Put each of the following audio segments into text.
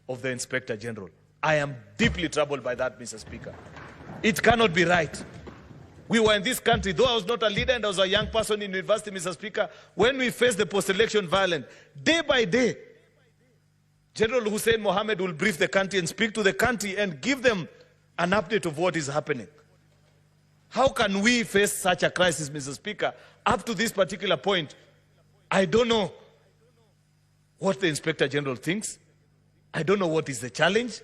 of the Inspector General. I am deeply troubled by that, Mr. Speaker. It cannot be right. We were in this country, though I was not a leader and I was a young person in university, Mr. Speaker, when we faced the post-election violence, day by day, General Hussein Mohammed will brief the country and speak to the country and give them an update of what is happening. How can we face such a crisis, Mr. Speaker? Up to this particular point, I don't know what the Inspector General thinks. I don't know what is the challenge.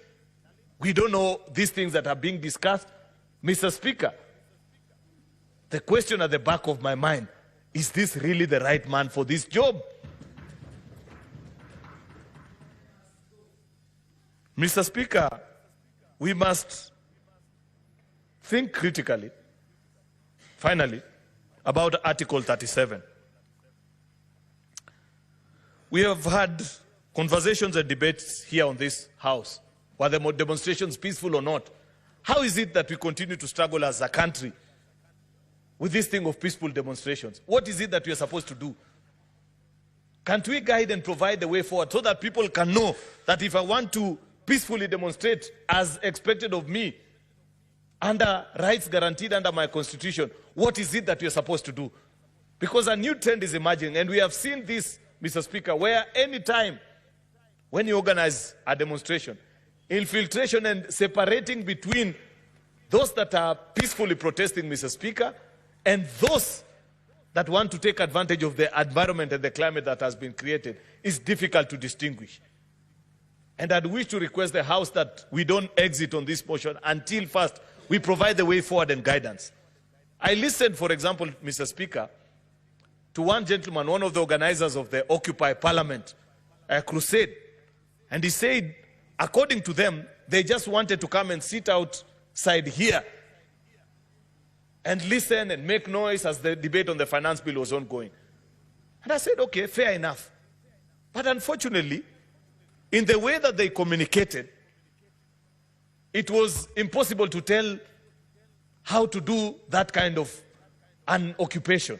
We don't know these things that are being discussed. Mr. Speaker, the question at the back of my mind, is this really the right man for this job? Mr. Speaker, we must think critically, finally, about Article 37. We have had conversations and debates here on this House, were the demonstrations peaceful or not. How is it that we continue to struggle as a country with this thing of peaceful demonstrations? What is it that we are supposed to do? Can't we guide and provide the way forward so that people can know that if I want to peacefully demonstrate as expected of me, under rights guaranteed under my constitution, what is it that we are supposed to do? Because a new trend is emerging, and we have seen this, Mr. Speaker, where any time when you organize a demonstration, infiltration and separating between those that are peacefully protesting, Mr. Speaker, and those that want to take advantage of the environment and the climate that has been created is difficult to distinguish. And I'd wish to request the House that we don't exit on this motion until first we provide the way forward and guidance. I listened, for example, Mr. Speaker, to one gentleman, one of the organizers of the Occupy Parliament crusade, and he said, according to them, they just wanted to come and sit outside here and listen and make noise as the debate on the finance bill was ongoing. And I said, okay, fair enough. But unfortunately, in the way that they communicated, it was impossible to tell how to do that kind of an occupation.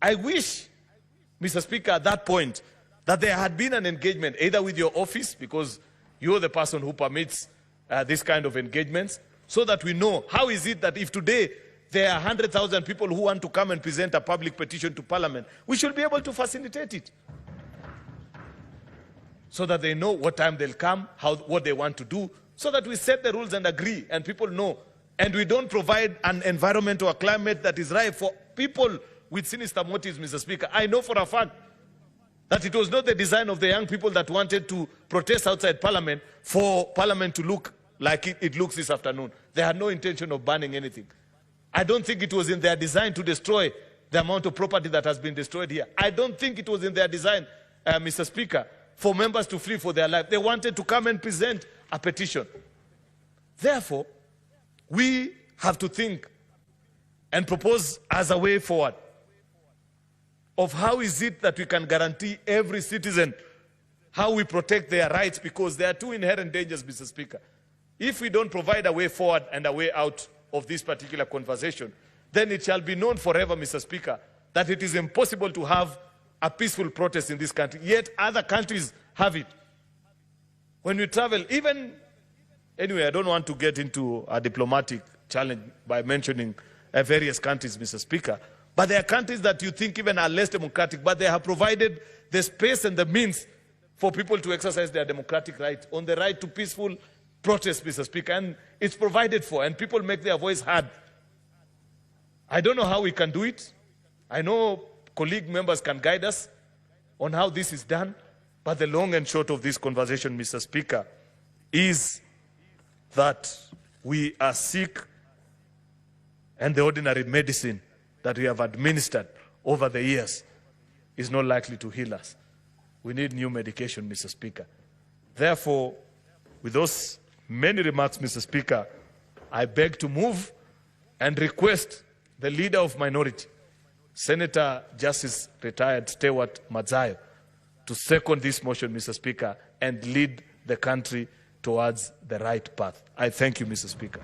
I wish, Mr. Speaker, at that point, that there had been an engagement, either with your office, because you're the person who permits this kind of engagements, so that we know how is it that if today there are 100,000 people who want to come and present a public petition to Parliament, we should be able to facilitate it, so that they know what time they'll come, what they want to do, so that we set the rules and agree, and people know. And we don't provide an environment or a climate that is right for people with sinister motives, Mr. Speaker. I know for a fact that it was not the design of the young people that wanted to protest outside Parliament for Parliament to look like it looks this afternoon. They had no intention of banning anything. I don't think it was in their design to destroy the amount of property that has been destroyed here. I don't think it was in their design, Mr. Speaker, for members to flee for their life. They wanted to come and present a petition. Therefore, we have to think and propose as a way forward of how is it that we can guarantee every citizen how we protect their rights, because there are two inherent dangers, Mr. Speaker. If we don't provide a way forward and a way out of this particular conversation, then it shall be known forever, Mr. Speaker, that it is impossible to have a peaceful protest in this country, yet other countries have it. When we travel, even, anyway, I don't want to get into a diplomatic challenge by mentioning various countries, Mr. Speaker, but there are countries that you think even are less democratic, but they have provided the space and the means for people to exercise their democratic right, on the right to peaceful protest, Mr. Speaker, and it's provided for, and people make their voice heard. I don't know how we can do it. I know colleague members can guide us on how this is done, but the long and short of this conversation, Mr. Speaker, is that we are sick, and the ordinary medicine that we have administered over the years is not likely to heal us. We need new medication, Mr. Speaker. Therefore, with those many remarks, Mr. Speaker, I beg to move and request the leader of minority, Senator Justice Retired Stewart Madzayo, to second this motion, Mr. Speaker, and lead the country towards the right path. I thank you, Mr. Speaker.